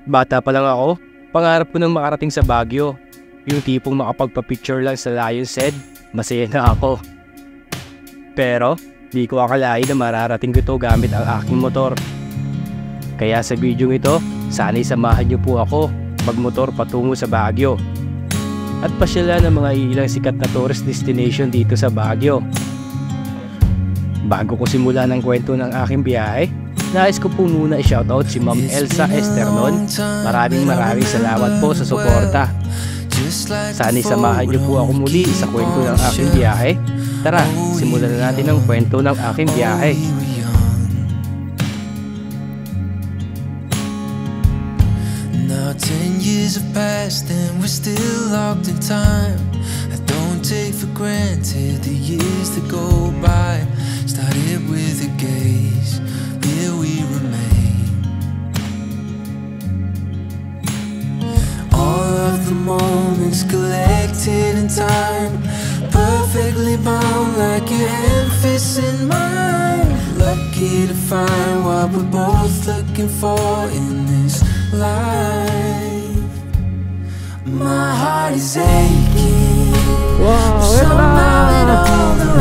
Bata pa lang ako, pangarap ko nang makarating sa Baguio. Yung tipong makapagpa-picture lang sa Lion's Head, masaya na ako. Pero, di ko akalain na mararating ko ito gamit ang aking motor. Kaya sa video ito, sana'y samahan niyo po ako magmotor patungo sa Baguio. At pasyalan ng mga ilang sikat na tourist destination dito sa Baguio. Bago ko simulan ang kwento ng aking biyahe, nais ko po muna i-shoutout si Ma'am Elsa Esternon. Maraming salamat po sa suporta. Sana'y samahan niyo po ako muli sa kwento ng aking biyahe. Tara, simulan na natin ang kwento ng aking biyahe. Now 10 years have passed and we're still locked in time. I don't take for granted the years that go by. Started with a gaze, here we remain. All of the moments collected in time, perfectly bound like your hand fits in mine. Lucky to find what we're both looking for in this life. My heart is aching. Wow,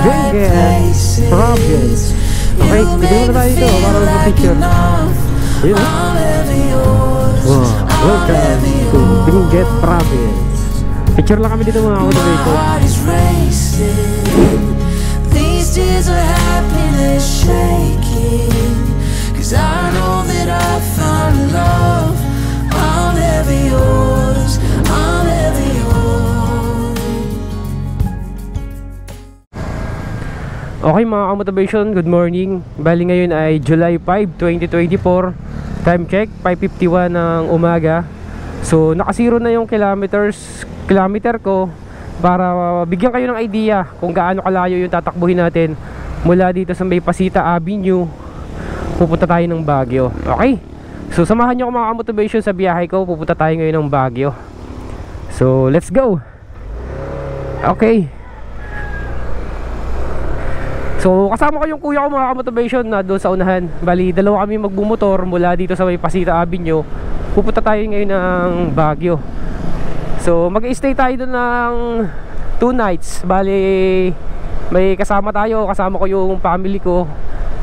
Benguet Province. Okay, bigyan mo na tayo dito para mag-picture. Yun. Wow, welcome to Benguet Province. Picture lang kami dito mga motivator. These tears are happiness shaking, 'cause I know that I found love. I'll never yours, I'll never yours. Okay mga ka-motivation, good morning. Bali ngayon ay July 5, 2024. Time check, 5:51 ng umaga. So naka-zero na yung kilometer ko para bigyan kayo ng idea kung gaano kalayo yung tatakbuhin natin mula dito sa may Pasita Avenue. Pupunta tayo ng Baguio. Okay? So samahan nyo ako mga ka-motivation sa biyahe ko. Pupunta tayo ngayon ng Baguio. So let's go. Okay. So kasama ko yung kuya ko mga ka-motivation na doon sa unahan. Bali dalawa kami magbumotor mula dito sa may Pasita Avenue. Pupunta tayo ngayon ng Baguio. So mag-stay tayo doon ng 2 nights. Bali may kasama tayo. Kasama ko yung family ko.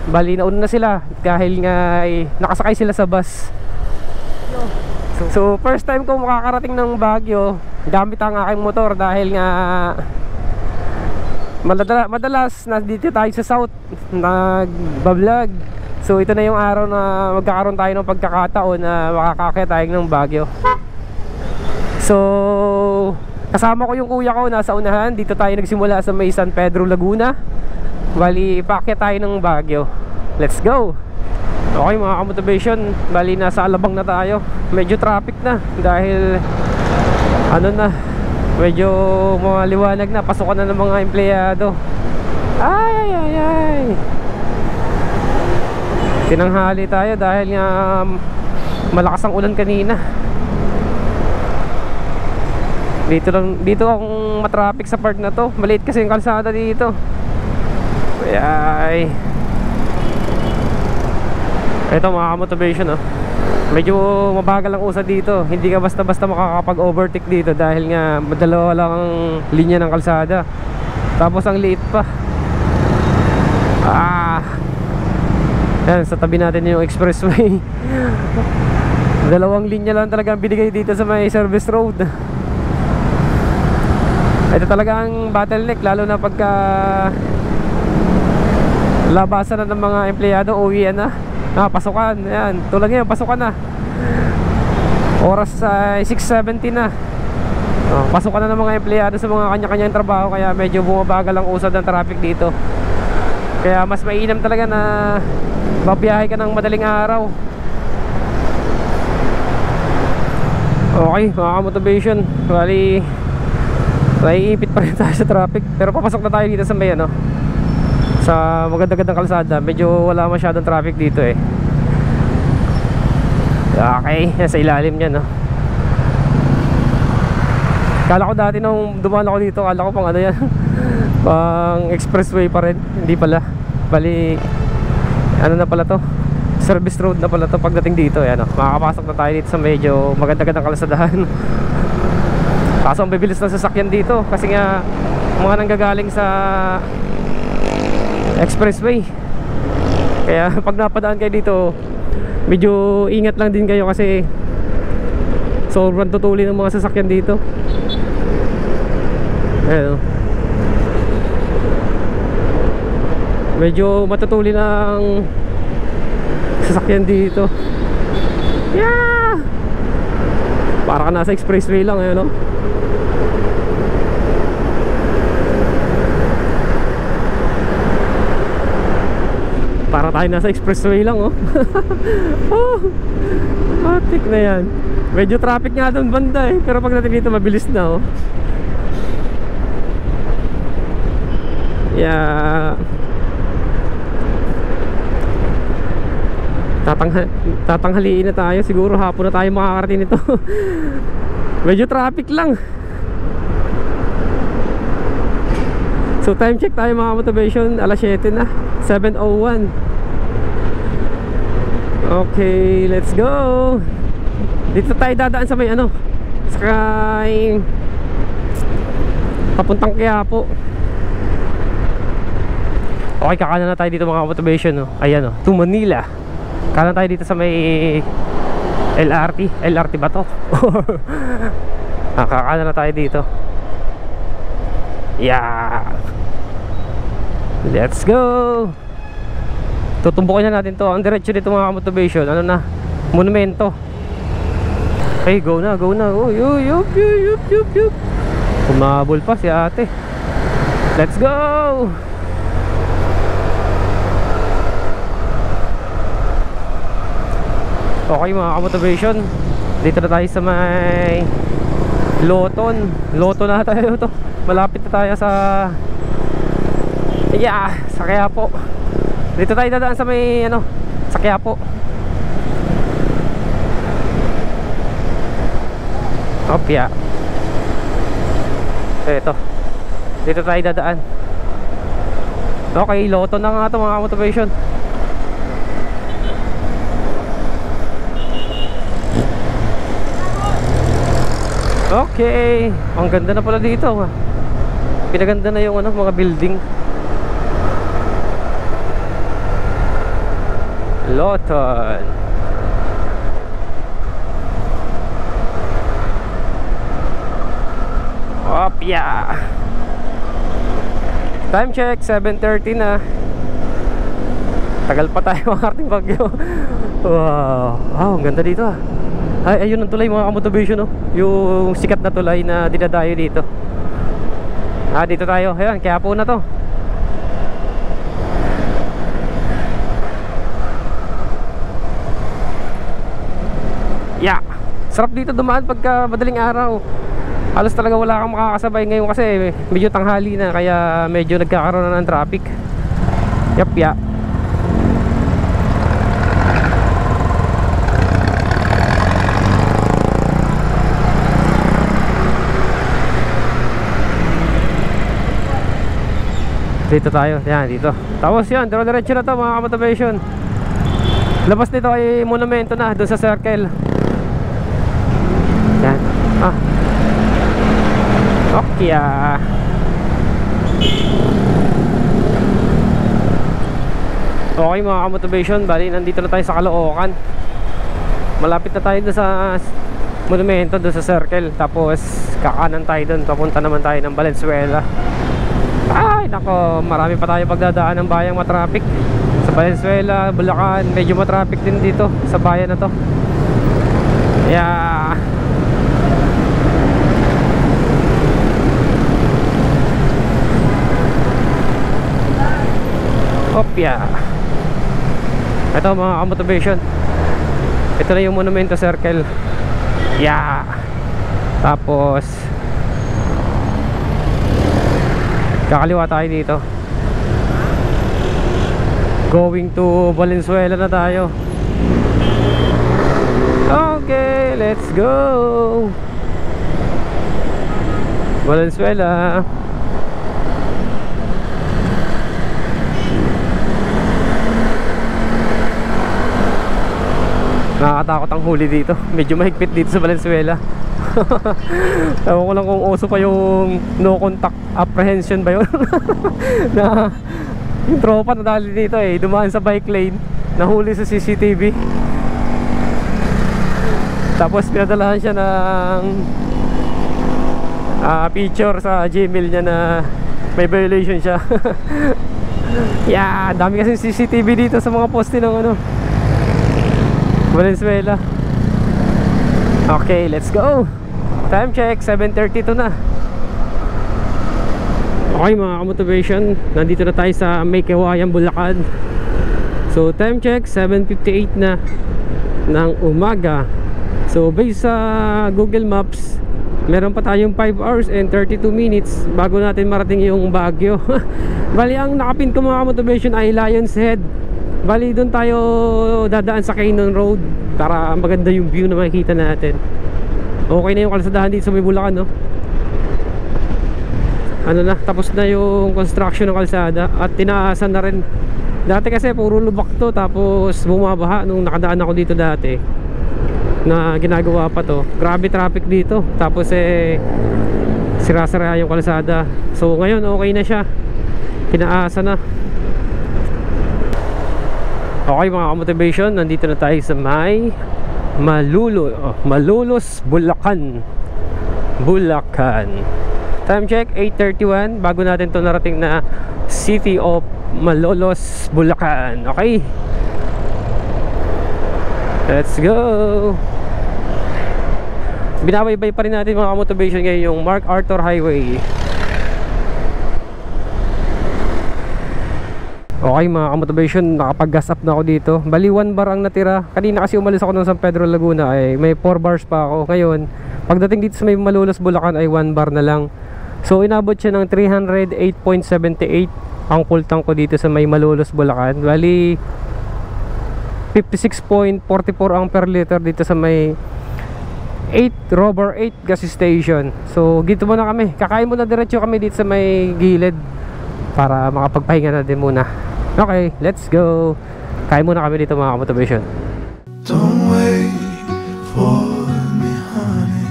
Bali nauna na sila dahil nga nakasakay sila sa bus. So first time ko makakarating ng Baguio gamit ang aking motor dahil nga madalas nandito tayo sa south nagbablog. So ito na yung araw na magkakaroon tayo ng pagkakataon na makakakaya tayo ng Baguio. So kasama ko yung kuya ko nasa unahan. Dito tayo nagsimula sa may San Pedro, Laguna. Bali paakyat tayo ng Baguio. Let's go. Okay mga ka-motivation, bali nasa Alabang na tayo. Medyo traffic na dahil ano na, medyo maliwanag na. Pasukan na ng mga empleyado. Ay. Tinanghali tayo dahil nga malakas ang ulan kanina. Dito akong matraffic sa part na to. Maliit kasi yung kalsada dito. Ay. Ito mga motivation oh. Medyo mabagal ang usad dito. Hindi ka basta-basta makakapag-overtake dito dahil nga dalawa lang ang linya ng kalsada. Tapos ang liit pa. Yan, sa tabi natin yung expressway. Dalawang linya lang talaga ang binigay dito sa may service road. Ito talaga ang bottleneck, lalo na pagka labasan na ng mga empleyado, uwian na. Pasukan, yan, tulad ngayon, pasukan na. Oras ay 6:70 na. Pasukan na ng mga empleyado sa mga kanya-kanyang trabaho. Kaya medyo bumabagal ang usad ng traffic dito. Kaya mas mainam talaga na babiyahe ka ng madaling araw. Okay, mga motivation, bali naiipit pa rin tayo sa traffic. Pero papasok na tayo dito sa may ano, sa maganda-gandang kalsada. Medyo wala masyadong traffic dito eh. Okay, nasa ilalim niya no. Kala ko dati nung dumaan ako dito, kala ko pang ano yan pang expressway pa rin. Hindi pala. Bali ano na pala to, Service road na pala to pagdating dito. Ayan, makakapasok na tayo dito sa medyo maganda-gandang kalsadahan. Kaso ang bibilis ng sasakyan dito kasi nga mga nanggagaling sa expressway. Kaya pag napadaan kayo dito, medyo ingat lang din kayo kasi sobrang tutuli ng mga sasakyan dito. Ayan, medyo matutuli ng sasakyan dito. Yeah! Para ka nasa expressway lang, ayun, no? Para tayo nasa expressway lang, oh. Oh, matik na yan. Medyo traffic nga doon banda eh, pero pagdating dito mabilis na, oh. Yeah. Tatanghaliin na tayo. Siguro hapon na tayo makakarating nito. Medyo traffic lang. So time check tayo mga motivation. Alas 7 na, 7:01. Okay, let's go. Dito tayo dadaan sa may ano, sa papuntang Quiapo. Okay, kakanan na tayo dito mga motivation, no? Ayan, no, to Manila. Kanan tayo dito sa may LRT ba to? Kakanan na tayo dito. Yeah. Let's go. Tutumbukin na natin to. Ang diretso dito mga motivation, ano na, monumento. Okay, go na, go na. Oh, yup. Kumabol pa si ate. Let's go. Okay mga motivation, dito na tayo sa may Loton na tayo to. Malapit na tayo sa sa Quiapo. Dito tayo dadaan sa may ano, sa Quiapo. Opya. Ito. Dito tayo dadaan. Okay, Loton na nga ito mga motivation. Okay, ang ganda na pala dito. Pinaganda na yung ano, mga building. Loton. Opya. Time check, 7:30 na. Tagal pa tayo makarating Baguio. Wow, ang ganda dito ah. Ay, ayun ang tulay mga motivation, no? Yung sikat na tulay na dinadayo dito. Dito tayo. Ayan, Quiapo na to. Yeah. Sarap dito dumaan pagka madaling araw. Halos talaga wala kang makakasabay ngayon kasi medyo tanghali na, kaya medyo nagkakaroon na ng traffic. Yap, yeah. Dito tayo, yan, dito. Tapos yan, diretso na to mga motivation. Labas nito ay monumento na, doon sa circle. Yan. Okay Okay mga motivation, bali nandito na tayo sa Caloocan. Malapit na tayo doon sa monumento, doon sa circle. Tapos kakanan tayo doon, papunta naman tayo ng Valenzuela. Ay nako, marami pa tayo pagdadaan ng bayang matraffic. Sa Valenzuela, Bulacan, medyo matraffic din dito sa bayan na to. Yeah. Opya. Ito mga motivation. Ito na yung monumento circle. Yeah. Tapos kakaliwa tayo dito. Going to Valenzuela na tayo. Okay, let's go. Valenzuela. Nakakatakot ang huli dito. Medyo mahigpit dito sa Valenzuela. Ewan ko lang kung uso pa yung no contact apprehension ba yun. Na yung tropa na dali dito eh, dumaan sa bike lane, nahuli sa CCTV. Tapos pinadalahan siya ng picture sa Gmail niya na may violation siya. Yeah, dami kasi CCTV dito sa mga poste ng ano, Valenzuela. Okay, let's go. Time check, 7:32 na. Okay mga ka-motivation, nandito na tayo sa May Kawayan, Bulacan. So time check, 7:58 na ng umaga. So based sa Google Maps, meron pa tayong 5 hours and 32 minutes bago natin marating yung Baguio. Bali ang nakapin ko mga ka-motivation ay Lion's Head. Bali doon tayo dadaan sa Canyon Road para maganda yung view na makikita natin. Okay na yung kalsadahan dito sa may Bulacan, no? Ano na, tapos na yung construction ng kalsada at tinaasan na rin. Dati kasi puro lubak to, tapos bumabaha nung nakadaan ako dito dati na ginagawa pa to. Grabe traffic dito, tapos sira-sira yung kalsada. So ngayon okay na siya, tinaasa na. Okay mga ka-motivation, nandito na tayo sa may Malolos, Bulacan. Time check, 8:31. Bago natin to narating na City of Malolos, Bulacan. Okay, let's go. Binabaybay pa rin natin mga ka-motivation ngayon yung MacArthur Highway. Okay mga ka-motivation, nakapag-gas up na ako dito. Bali 1 bar ang natira. Kanina kasi umalis ako ng San Pedro, Laguna, ay may 4 bars pa ako. Ngayon, pagdating dito sa may Malolos, Bulacan ay 1 bar na lang. So inabot siya ng 308.78 ang full tank ko dito sa may Malolos, Bulacan. Bali 56.44 ang per liter dito sa may Robber 8 gas station. So dito muna kami, kakain muna diretso kami dito sa may gilid para makapagpahinga na din muna. Okay, let's go. Kain muna kami dito mga ka-motivation. Don't wait for me, honey.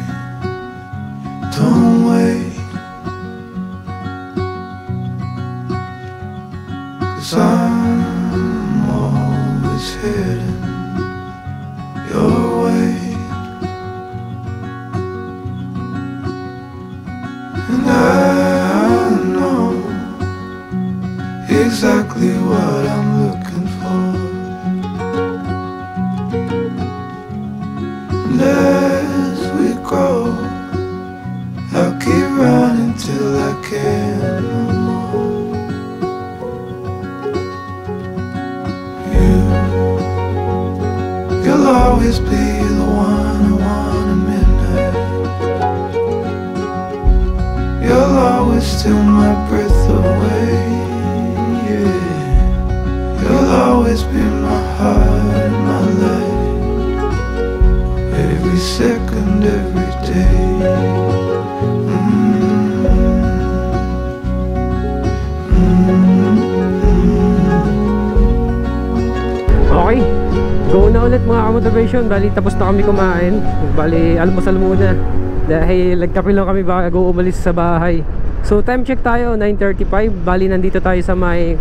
Don't wait, 'cause I'm always heading your way, and I know exactly what I'm looking for. And as we grow, I'll keep running till I can't no more. You'll always be the one I want at midnight. You'll always steal my breath away. You'll always be my heart and my life, every second, every day. Okay, go na ulit mga ka-motivation. Bali tapos na kami kumain. Bali almusal muna dahil nagkape lang kami bago umalis sa bahay. So time check tayo, 9:35. Bali nandito tayo sa may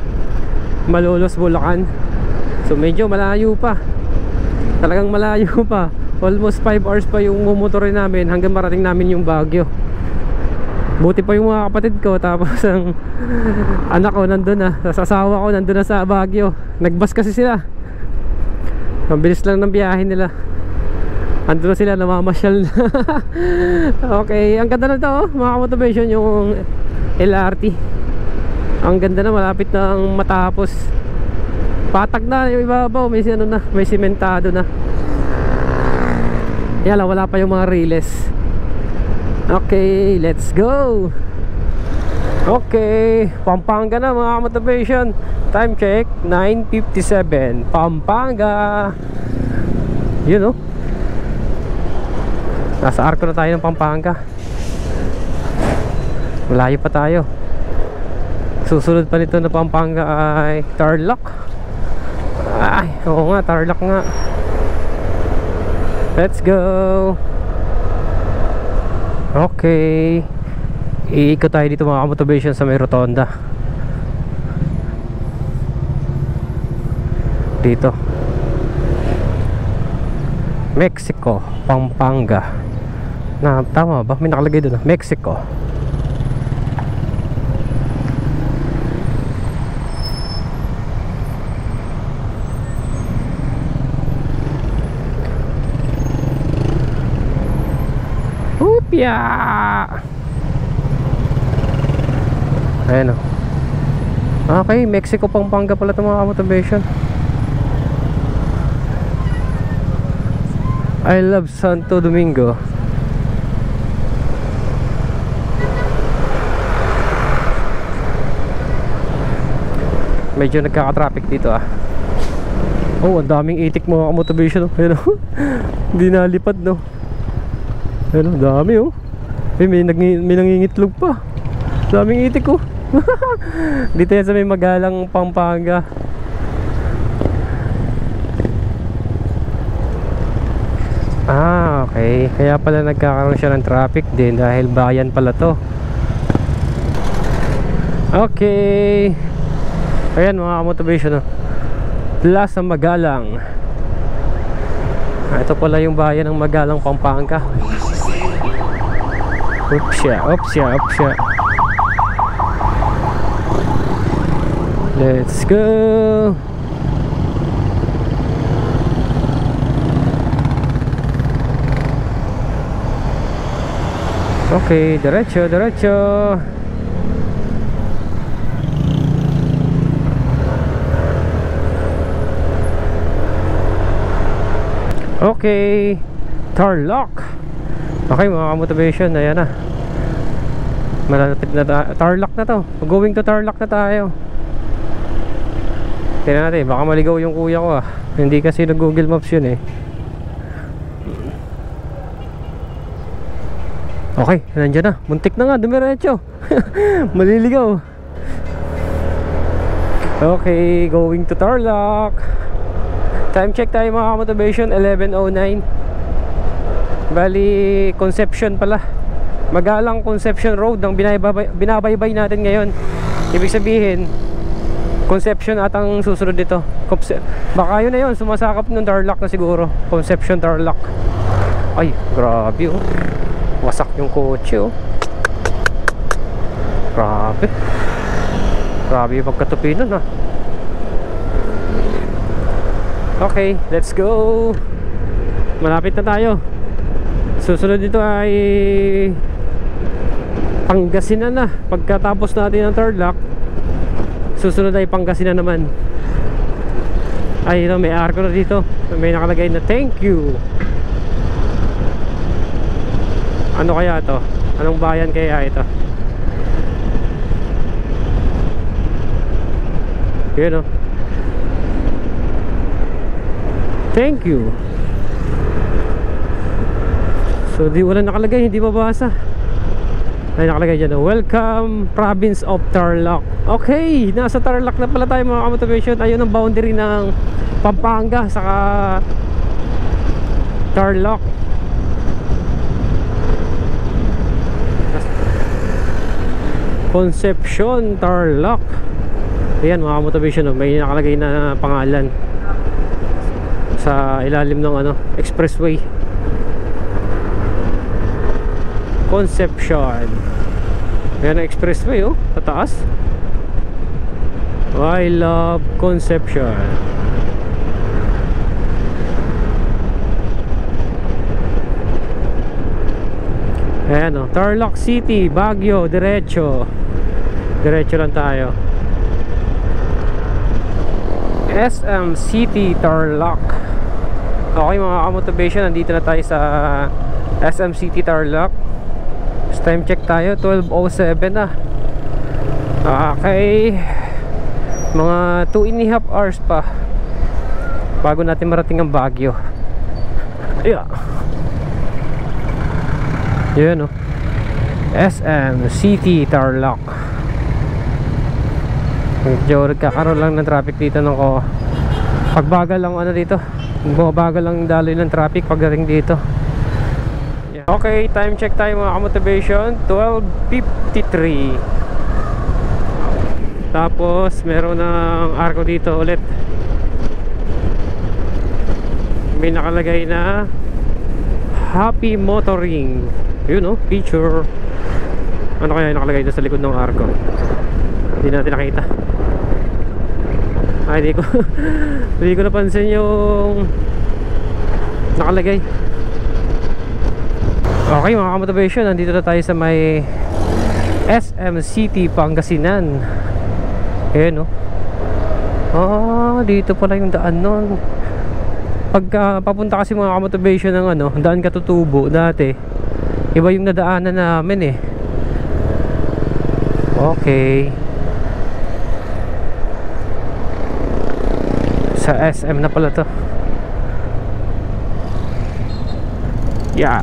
Malolos, Bulacan. So medyo malayo pa, talagang malayo pa. Almost 5 hours pa yung mumotorin namin hanggang marating namin yung Baguio. Buti pa yung mga kapatid ko, tapos ang anak ko nandun na, asawa ko nandun na sa Baguio. Nagbus kasi sila, ang bilis lang ng biyahe nila. Andun na sila, namamasyal na. Okay, ang ganda na to mga ka-motivation, yung LRT. Ang ganda na, malapit na ang matapos. Patag na yung ibabaw, may ano na, may sementado na. Yala, wala pa yung mga riles. Okay, let's go. Okay, Pampanga na mga ka-motivation. Time check, 9:57. Pampanga. Yun oh, nasa arko na tayo ng Pampanga. Malayo pa tayo. Susunod pa nito na Pampanga ay Tarlac. Ay, oo nga, Tarlac nga. Let's go. Okay, iikot tayo dito mga motivation sa may rotonda. Dito Mexico, Pampanga. Tama ba? May nakalagay doon, Mexico. Upya! Ayan o. Okay, Mexico, Pampanga pala ito mga motivation. I love Santo Domingo. Medyo nagkaka-traffic dito ah. Oh, ang daming itik mga motivation. Ayun oh. Hindi nalipad no. Ayun oh, dami oh. May nangingitlog pa. Daming itik oh. Dito yan sa may Magalang, Pampanga. Ah, okay. Kaya pala nagkakaroon siya ng traffic din dahil bayan pala to. Okay. Ayan mga motivation oh. Plaza Magalang. Ito pala yung bayan ng Magalang, Pampanga. Upsya. Let's go. Okay, diretso. Okay, Tarlac. Okay mga motivation, ayan na. Malapit na Tarlac na to. Going to Tarlac na tayo. Tingnan natin, baka maligaw yung kuya ko ah. Hindi kasi nag Google Maps yun eh. Okay, nandiyan na. Muntik na nga, dumiretso. Maliligaw. Okay, going to Tarlac. Time check tayo mga motivation, 11:09. Bali, Conception pala. Magalang Conception Road ang binabaybay natin ngayon. Ibig sabihin, Conception at ang susunod dito. Baka yun na yun, sumasakap ng Tarlac na siguro. Conception, Tarlac. Ay, grabe oh. Wasak yung kotse oh. Grabe yung pagkatupi nun ah. Okay, let's go. Malapit na tayo. Susunod dito ay Pangasinan na. Pagkatapos natin ng Tarlac, susunod ay Pangasinan naman. Ay, ito, may arko na dito. May nakalagay na thank you. Ano kaya to? Anong bayan kaya ito? Yun o. Thank you. So di wala nakalagay, hindi mabasa. Ay nakalagay dyan, welcome province of Tarlac. Okay, nasa Tarlac na pala tayo mga motivation. Ayun ang boundary ng Pampanga saka Tarlac. Conception, Tarlac. Ayan mga motivation, may nakalagay na pangalan sa ilalim ng ano, expressway. Conception. Ayan ang expressway oh, pataas. I love Conception. Ayan oh, Tarlac City, Baguio, diretso lang tayo. SM City, Tarlac. Okay mga motivation, nandito na tayo sa SM City, Tarlac. Time check tayo, 12:07 na. Okay, mga 2.5 hours pa bago natin marating ang Baguio. Yeah. Yun o, SM City, Tarlac. Medyo nagkakaroon lang ng traffic dito ng pagbagal lang ano dito, Bumabagal lang daloy ng traffic pagdating dito. Yeah. Okay, time check tayo mga ka-motivation. 12:53. Tapos meron ng arko dito ulit. May nakalagay na Happy Motoring. Yun, picture. Ano kaya yung nakalagay doon sa likod ng arko? Hindi natin nakita. Ay, hindi ko napansin yung nakalagay. Okay mga ka-motivation, nandito na tayo sa may SM City, Pangasinan. Ayan, dito pala yung daan nun. Pagka papunta kasi mga ka-motivation ng daan Katutubo dati, iba yung nadaanan namin Okay. Sa SM na pala to. Yeah.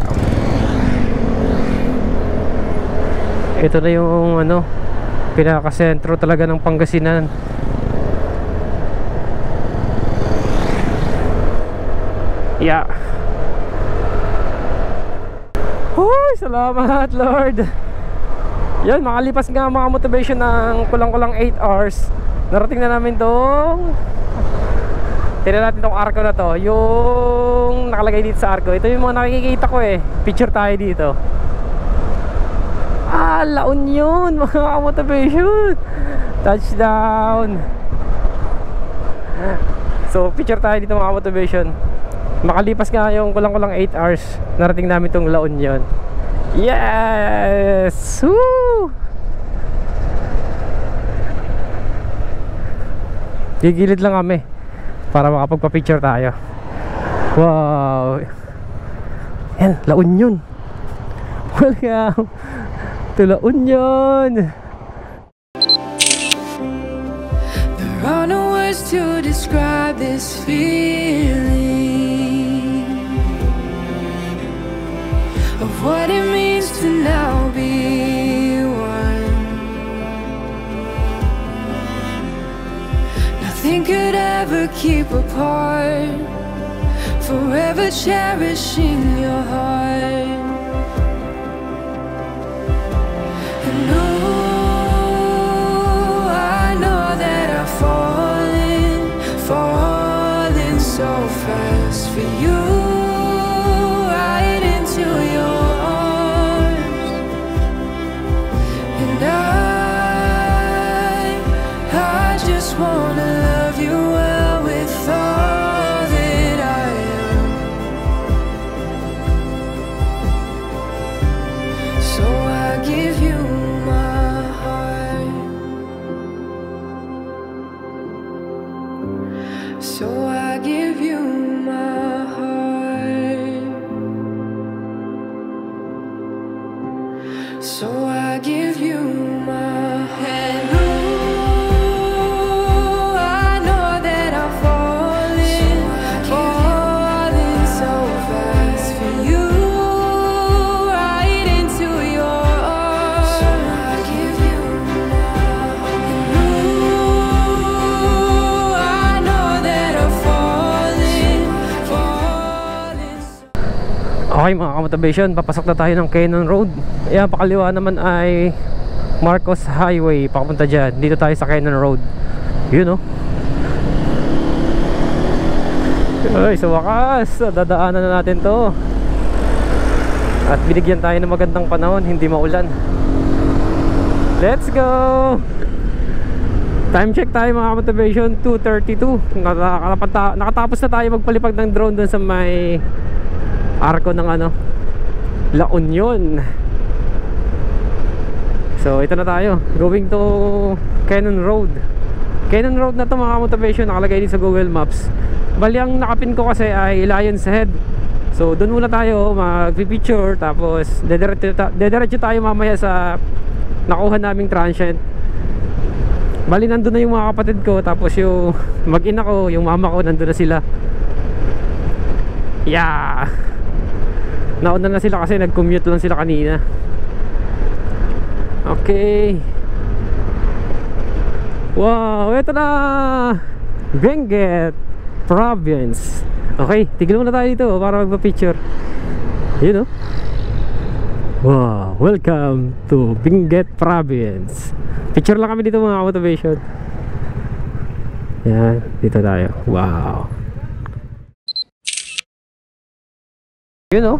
Ito na yung pinaka-sentro talaga ng Pangasinan. Yeah. Hoy, salamat Lord. Yan, makalipas nga mga motivation ng kulang-kulang 8 hours. Narating na namin tong tignan natin tong arko na to. Yung nakalagay dito sa arko, ito yung mga nakikita ko picture tayo dito. La Union mga motivation. Touchdown. So picture tayo dito mga motivation. Makalipas nga yung kulang-kulang 8 hours, narating namin tong La Union. Yes! Woo! Gigilid lang kami para makapagpa-picture tayo. Wow! Yan, La Union. Welcome to La Union. There are no words to describe this feeling of what it means to now be one. Nothing could ever keep apart, forever cherishing your heart. And I know that I've fallen so fast for you, right into your arms. And I just wanna love you well with all that I am. So I give you my heart. So I give you my heart. So I give you my heart. Ooh, I know that I'm falling so fast for you, right into your arms. So I give you my heart. Ooh, I know that I'm falling. Okay mga ka-motivation, papasok na tayo ng Cannon Road. Ayan, pakaliwa naman ay Marcos Highway, papunta dyan. Dito tayo sa Cannon Road. Yun Ay, sa wakas, dadaanan na natin to. At binigyan tayo ng magandang panahon, hindi maulan. Let's go! Time check tayo mga motivation, 2:32. Nakatapos na tayo magpalipag ng drone dun sa may arko ng La Union. So ito na tayo, going to Cannon Road. Cannon Road na to mga motivation, nakalagay din sa Google Maps. Bali ang nakapin ko kasi ay Lion's Head. So doon muna tayo mag-picture, tapos dediretso tayo mamaya sa nakuha naming transient. Bali nandun na yung mga kapatid ko, tapos yung mag-ina ko, yung mama ko, nandun na sila. Yeah! Nauna na sila kasi nag-commute lang sila kanina. Okay. Wow, ito na! Benguet Province. Okay, tigil muna tayo dito para magpa-picture. Yun, oh. Wow, welcome to Benguet Province. Picture lang kami dito mga motivation. Yan, dito tayo. Wow. Yun, oh.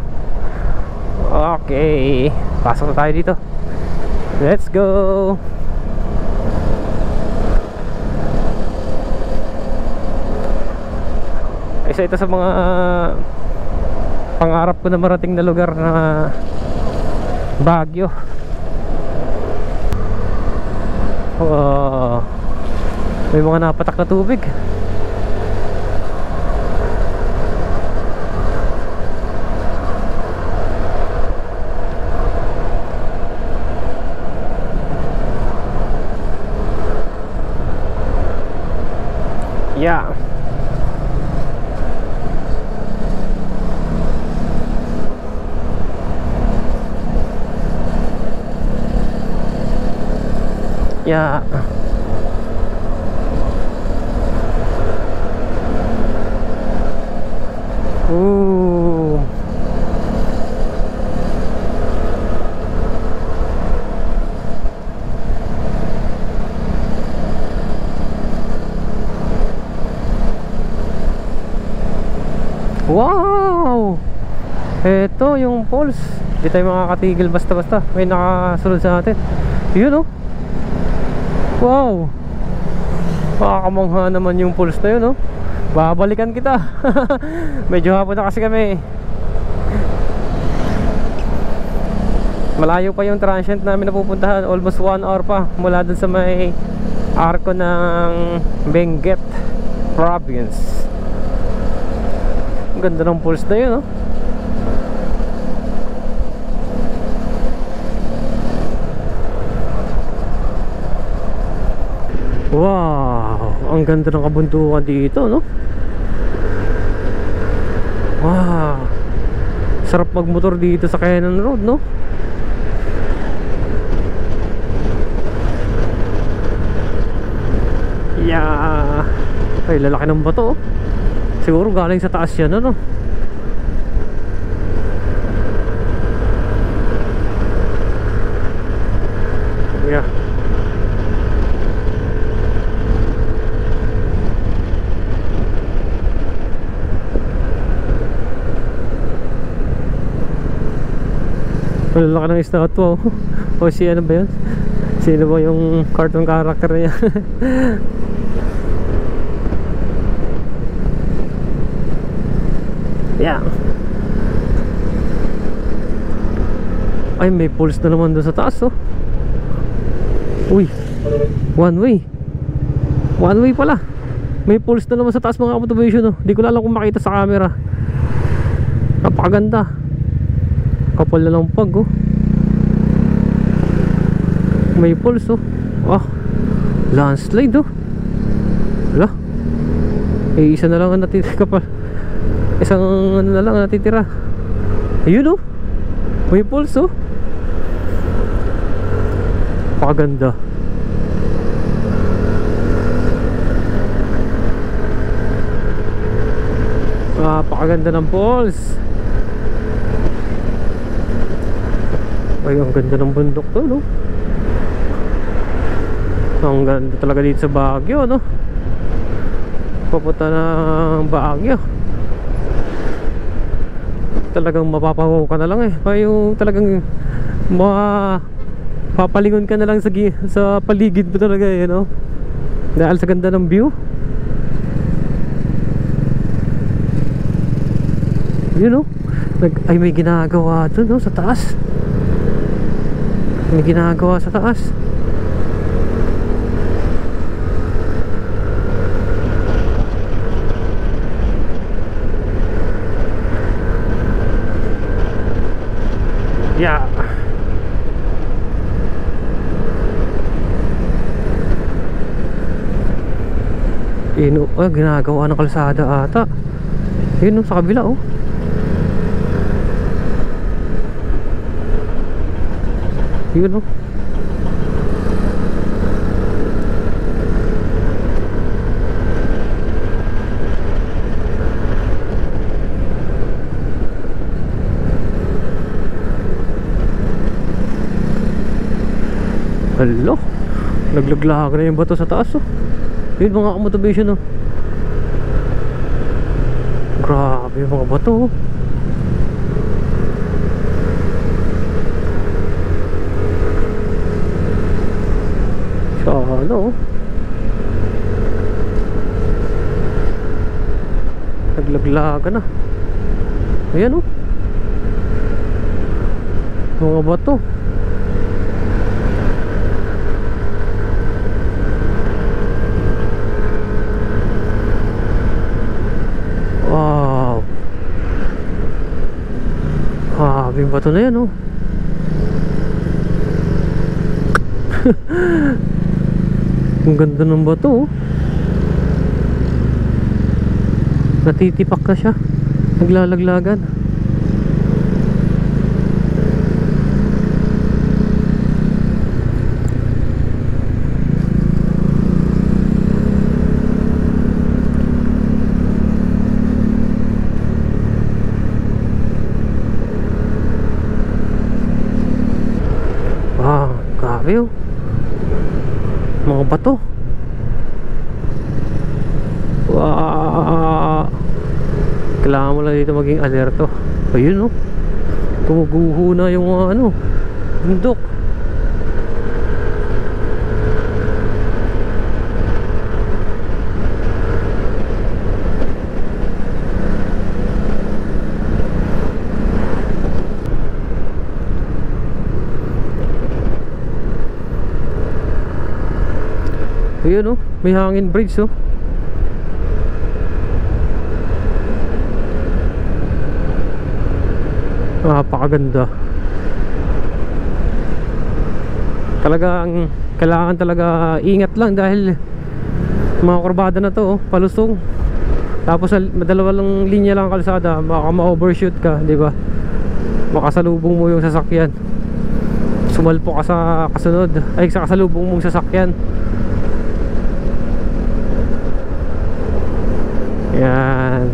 Okay, pasok na tayo dito. Let's go. Isa ito sa mga pangarap ko na marating na lugar na Baguio. May mga napatak na tubig. Yeah. Yeah. Ooh. Wow! Ito yung falls. Hindi tayo makakatigil basta-basta. May nakasunod sa atin. Yun, oh. Wow, makakamangha naman yung pulse na yun, no? Babalikan kita. Medyo hapon na kasi kami. Malayo pa yung transient namin na pupuntahan. Almost 1 hour pa mula dun sa may arko ng Benguet Province. Ang ganda ng pulse na yun, no? Wow, ang ganda ng kabundukan dito, no? Wow, sarap magmotor dito sa Cannon Road, no? Yeah. Ay, lalaki ng bato, oh. Siguro galing sa taas yan, ano? Yeah. Malaki ng estatwa, oh. O si ano ba yun? Sino ba yung cartoon character niya? Yeah. Ay, may pulse na naman doon sa taas, oh. Uy, one way. One way pala. May pulse na naman sa taas mga motivation, oh. Di ko alam kung makita sa camera. Napakaganda. Kapal na lang pag, oh. May pulse, oh. Ah, landslide, oh. Wala. Eh, isa na lang ang natitira. Kapal. Isang ano na lang ang natitira. Ayun, oh. May pulse, oh. Napakaganda. Napakaganda ng pulse. Ay, ang ganda ng bundok to, no? Ang ganda talaga dito sa Baguio, no? Papunta ng Baguio. Talagang mapapawaw ka na lang, eh. Yung talagang papalingon ka na lang sa paligid mo talaga, eh, no? Dahil sa ganda ng view. Yun, no? Ay, may ginagawa doon, no? Sa taas. May ginagawa sa taas. Yeah. Ginagawa ng kalsada ata. Yun, sa kabila, oh. Yun, oh. Hello, naglaglag na yung bato sa taas oh. Yun mga motivation oh. Grabe yung mga bato oh. Sana oh. Naglaglagan na. Ayan oh. Mga bato. Wow. Yung bato na yan oh. Ang ganda ng bato oh. Natitipak na siya. Naglalaglagan. Grabe oh. Mga bato. Wow. Kailangan mo lang dito maging alerto. Ayun oh. Tumuguho na yung ano, bundok. Ayun oh, may hangin bridge oh. Napakaganda. Talagang kailangan talaga ingat lang dahil mga kurbada na to oh, palusong. Tapos madalawa lang linya lang kalsada, baka ma-overshoot ka, di ba? Makasalubong mo yung sasakyan. Sumalpo ka sa kasunod, ay sa kasalubong mong sasakyan. Yan.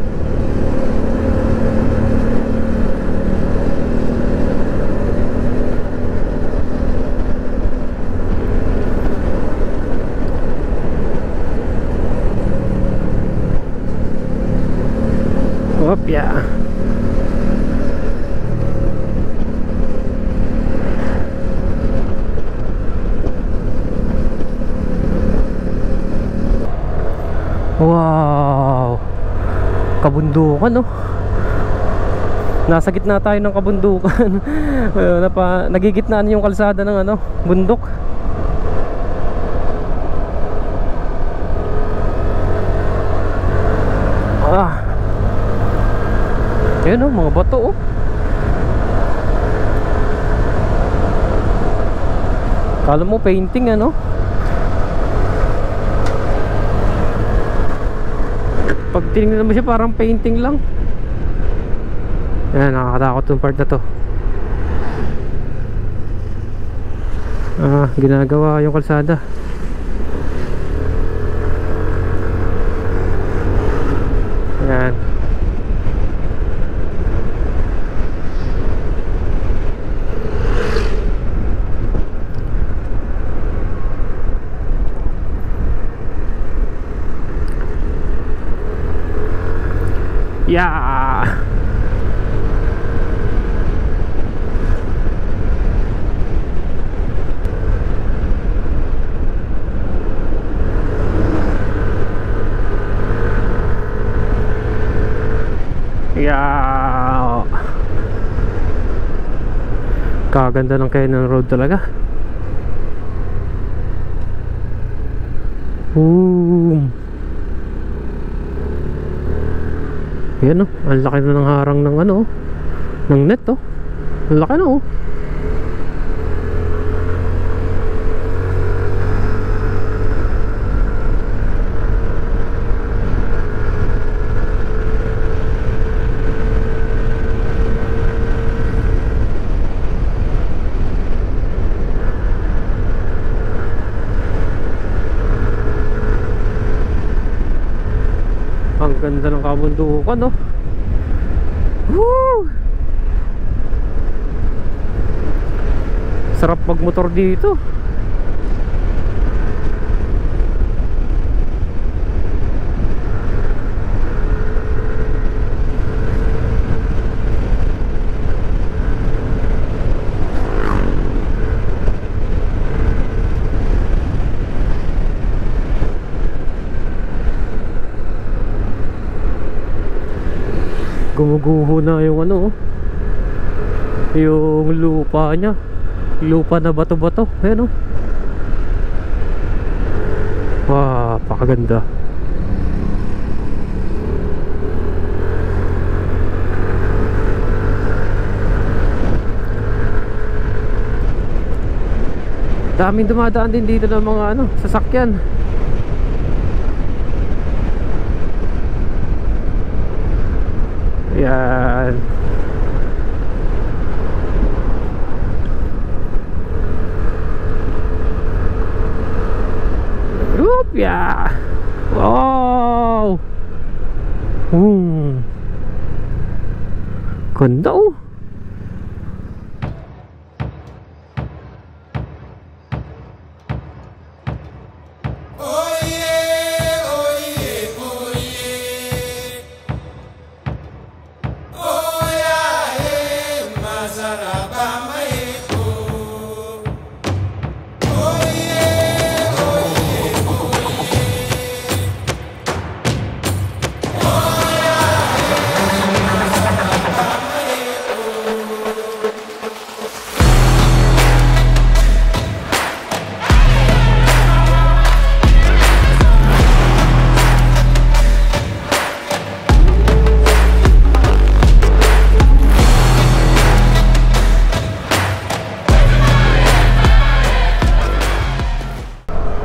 Opya. Wow. Kabundukan no. Nasa gitna tayo ng kabundukan. Nagigitnaan yung kalsada ng ano, bundok. Ayan o, mga bato oh. Kala mo painting ano. Pag tinignan mo siya parang painting lang. Ayan, nakakatakot yung part na to. Ginagawa yung kalsada. Ayan. Yeah. Yeah. Kaganda ng Canyon Road talaga. Yan oh, ang laki na ng harang ng ano, ng net oh. Ang laki na oh. Ang ganda ng kabundukan no. Woo! Sarap magmotor dito. Gumuguho na yung ano, yung lupa niya. Lupa na bato-bato. Ayan, oh. Wow, pakaganda. Daming dumadaan din dito ng mga ano, sasakyan. Yan. Oop, yeah. Wow. Ganda, oh.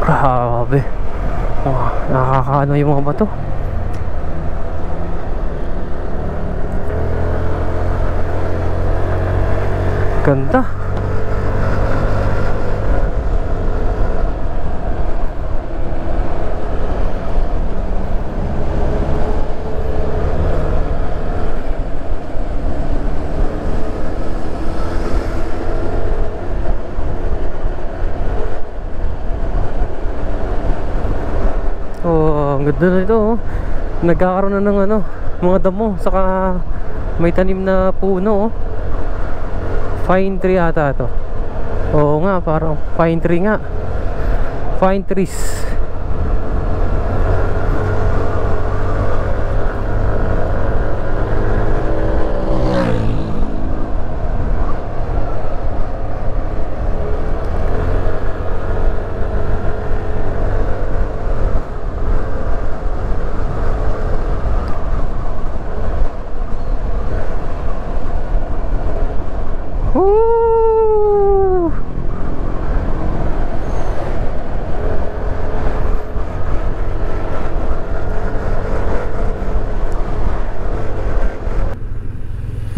Grabe. Oh, nakakaano yung mga bato. Ganda. Ang ganda na ito, oh. Nagkakaroon na ng ano, mga damo, saka may tanim na puno, oh. Pine tree ata ito. Oo nga, parang pine tree nga. Pine trees.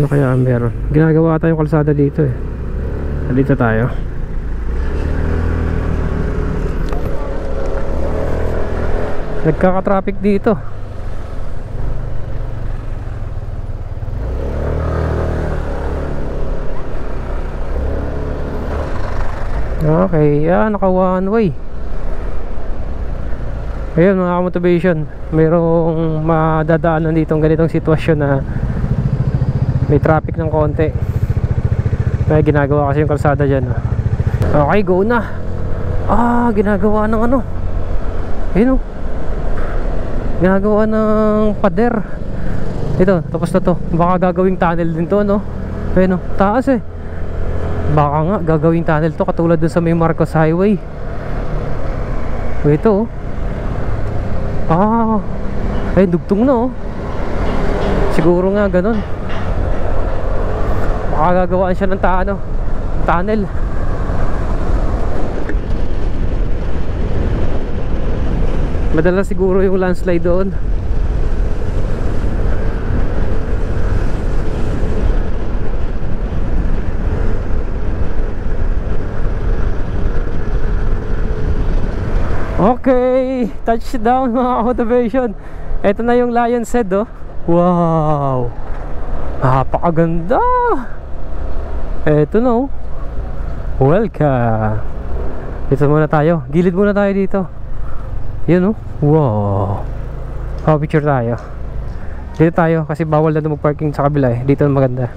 Ano kaya meron? Ginagawa tayong kalsada dito eh. Dito tayo. Nagkaka-traffic dito. Okay, naka one way. Ayun mga motivation, mayroong madadaanan dito ng ganitong sitwasyon na may traffic ng konti. May ginagawa kasi yung kalsada dyan. Okay, go na. Ginagawa ng ano, ayun, ginagawa ng pader. Ito, tapos na to. Baka gagawing tunnel din to, no? Ayun, taas eh. Baka nga gagawing tunnel to, katulad dun sa may Marcos Highway. Ito, ay dugtong na, oh. Siguro nga ganun. Baka gagawaan siya ng tunnel. Madalas siguro yung landslide doon. Okay, touchdown mga motivation. Ito na yung Lion's Head, oh. Wow, napakaganda. Ito na, oh. Welcome. Dito muna tayo, gilid muna tayo dito. Yun, oh. Wow, picture tayo. Dito tayo kasi bawal na mag-parking sa kabila eh. Dito maganda.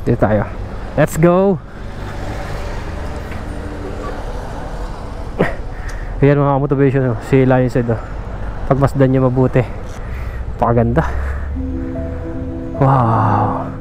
Dito tayo. Let's go. Ayan mga motivation, oh. Si Lion's Head, oh. Pagmasdan nyo mabuti. Pakaganda. Wow.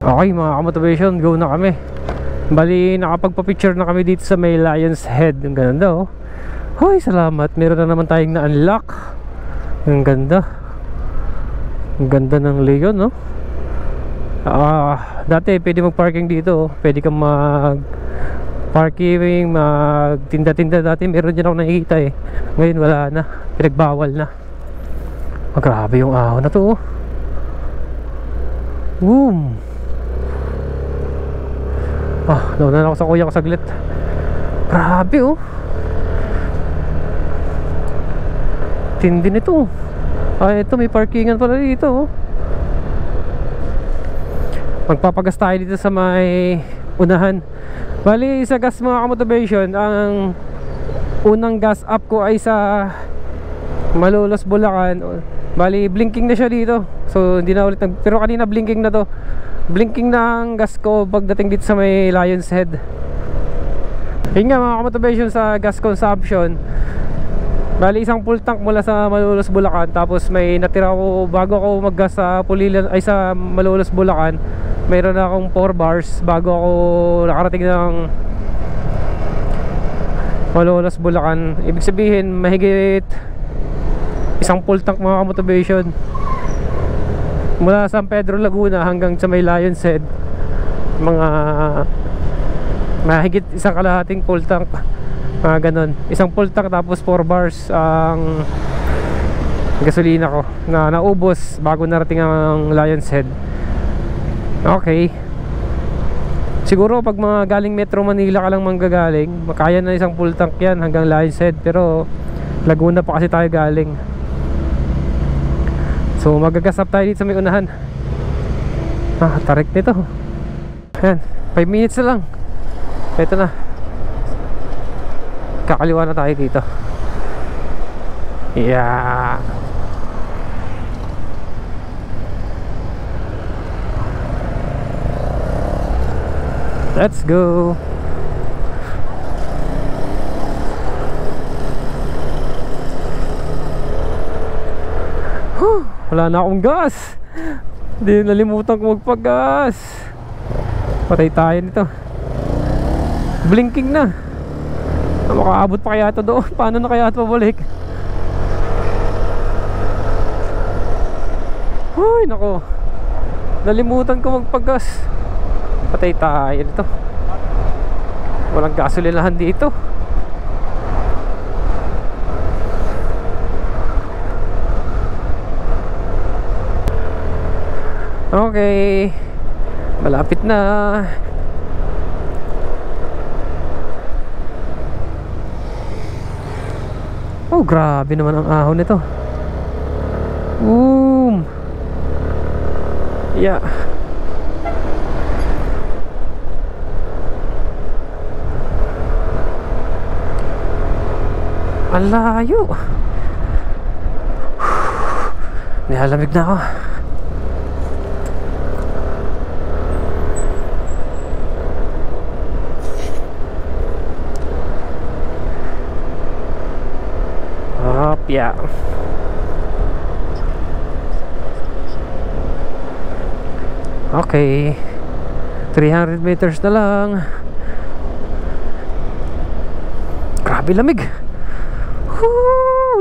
Okay mga ka-motivation, go na kami. Bali, nakapagpa-picture na kami dito sa may Lion's Head. Ang ganda oh. Hoy, salamat. Meron na naman tayong na-unlock. Ang ganda. Ang ganda ng Leon no. Dati pwede mag-parking dito oh. Pwede kang mag-parking, mag-tinda-tinda. Dati meron dyan ako nakikita eh. Ngayon wala na. Pinagbawal na. Grabe yung ahon na to oh. Boom. Nauna na ako sa kuya ko saglit. Grabe oh. Tindi nito. Ito may parkingan pala dito oh. Magpapagas tayo dito sa may unahan. Bali sa gas mga ka-motivation, ang unang gas up ko ay sa Malolos, Bulacan. Bali blinking na siya dito. So hindi na ulit pero kanina blinking na to. Blinking na ang gas ko pagdating dito sa may Lion's Head. Yun nga mga ka-motivation sa gas consumption. Bali isang full tank mula sa Malolos, Bulacan. Tapos may natira ko bago ako mag-gas sa Pulilan, ay sa Malolos, Bulacan. Mayroon na akong 4 bars bago ako nakarating ng Malolos, Bulacan. Ibig sabihin mahigit isang full tank mga ka-motivation mula San Pedro, Laguna hanggang sa may Lion's Head. Mga mahigit isang kalahating full tank, mga ganon. Isang full tank tapos 4 bars ang gasolina ko na naubos bago narating ang Lion's Head. Okay, siguro pag mga galing Metro Manila ka lang manggagaling, makaya na isang full tank yan hanggang Lion's Head. Pero Laguna pa kasi tayo galing. So magagasap tayo dito sa may unahan. Tarik nito. Ayan, 5 minutes na lang. Ito na. Kakaliwa na tayo dito. Yeah. Let's go. Wala na akong gas. Hindi, nalimutan ko magpag-gas. Patay tayo nito. Blinking na. Makaabot pa kaya ito doon? Paano na kaya ito pabalik? Ay nako, nalimutan ko magpag-gas. Patay tayo nito. Walang gasolinahan dito. Okay, malapit na. Oh, grabe naman ang ahon nito. Boom. Yeah. Ang layo. Nilalamig na ako. Yeah. Okay, 300 meters na lang. Grabe lamig.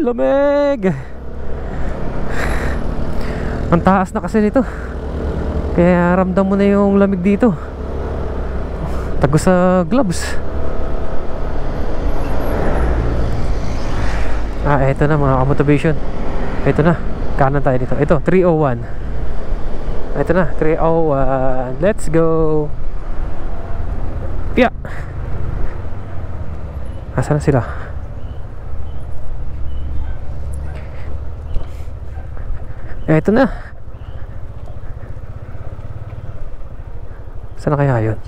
Lamig. Ang taas na kasi nito, kaya ramdam mo na yung lamig dito. Tagos sa gloves. Ito na mga ka-motivation. Ito na, kanan tayo dito. Ito, 301. Ito na, 301. Let's go. Yeah. Asan na sila? Eto na. Saan na kaya yun?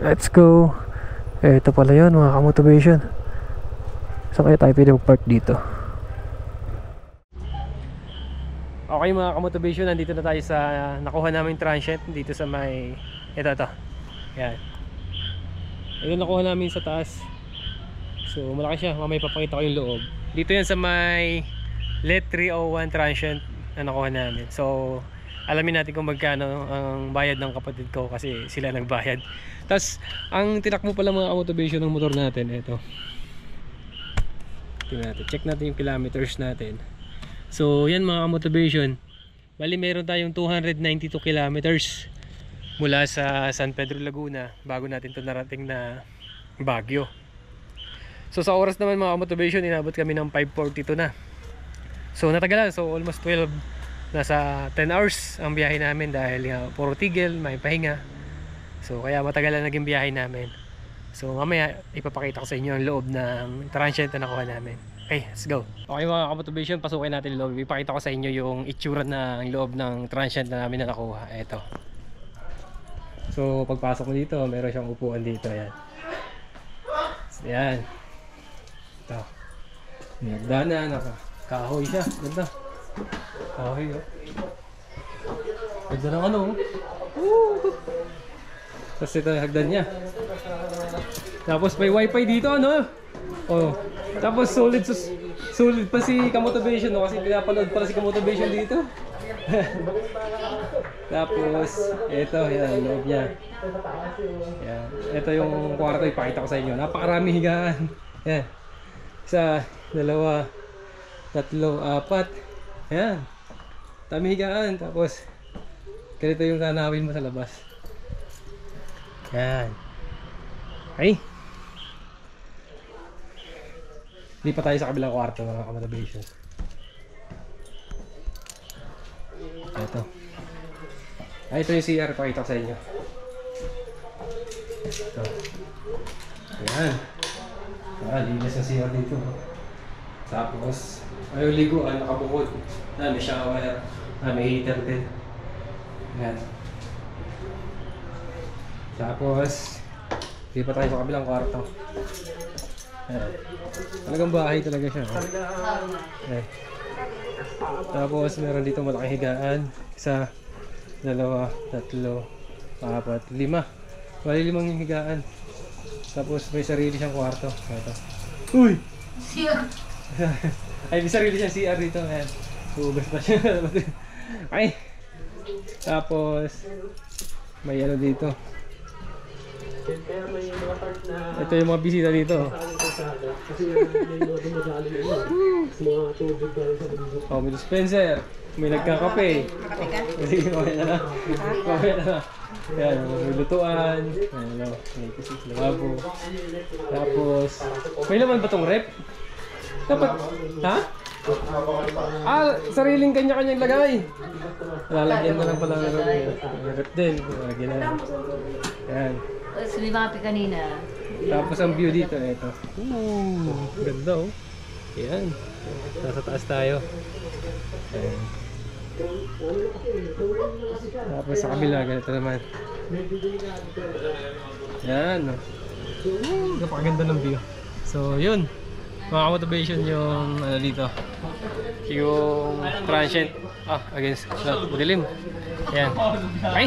Let's go. Eto pala yun mga ka-motivation. Saan kaya tayo pwede mag-park dito? Okay mga ka-motivation, nandito na tayo sa nakuha namin transient dito sa may ito. Yan. Ito nakuha namin sa taas. So malaki siya, mamaya papakita ko yung loob. Dito yan sa may Let 301 transient na nakuha namin. So alamin natin kung magkano ang bayad ng kapatid ko kasi sila nagbayad. Tapos ang tinakbo pala mga motivation ng motor natin, ito. Tingnan natin, check natin yung kilometers natin. So yan mga motivation, bali meron tayong 292 kilometers mula sa San Pedro Laguna bago natin to narating na Baguio. So sa oras naman mga motivation, inabot kami ng 5:42 na. So natagalan, so almost 12, nasa 10 hours ang biyahe namin dahil puro tigil, may pahinga. So kaya matagal na naging biyahe namin. So mamaya ipapakita ko sa inyo ang loob ng transient na nakuha namin. Okay, let's go. Okay mga ka-motivation, pasukin natin yung loob. Ipakita ko sa inyo yung itsura ng loob ng transient na namin na nakuha. Ito. So pagpasok ko dito, meron siyang upuan dito. Ayan. So, ayan. Ito. Nagdana, nakakahoy siya. Ganda. Kahoy, oh. Ganda ng ano, oh. Tapos ito yung hagdan niya. Tapos may wifi dito, ano? Oh. Tapos solid pa si Kamotivation, no? Kasi pinapanood pala si Kamotivation dito. Tapos ito, yan, loob niya. Yan. Ito yung kwarto, ipakita ko sa inyo. Napakarami higaan. Yan. 1, 2, 3, 4. Ayan. Dami higaan. Tapos ganito yung nanawin mo sa labas. Yan. Okay. Hindi pa tayo sa kabilang kwarto mga ka-motivation. Ito. Ito yung CR. Pakita ko sa inyo. Ito. Ayan. Linis na CR dito. Tapos yung liguan nakabukod. May shower. May heater din. Ayan. Tapos hindi pa tayo sa kabilang kwarto. Ayan. Talagang bahay talaga siya. Ayan. Tapos meron dito malaking higaan. 1, 2, 3, 4, 5. Bali 5 yung higaan. Tapos may sarili siyang kwarto. Ito. Uy! Ay, may sarili siyang CR dito. Ayan. Hugas pa siya. Ay! Tapos may ano dito. Ito yung mga bisita dito. Oh, may dispenser. May nagkakape. Mamaya na lang. Mamaya na lang. Ayan, may lutuan. Ayan, may kasi lavabo. Tapos may laman ba itong rep? Dapat, ha? Sariling kanya-kanyang lagay. Lalagyan na lang pala ng rep din. Lalagyan na lang. Ayan. Sumimapi kanina. Tapos ang view dito, ito. Ganda, oh. Ayan. Nasa taas tayo. Ayan. Tapos sa kabila, ganito naman. Ayan, oh. Napakaganda ng view. So, yun. Mga motivation yung ano dito. Yung transient. Against madilim. Ayan. Okay.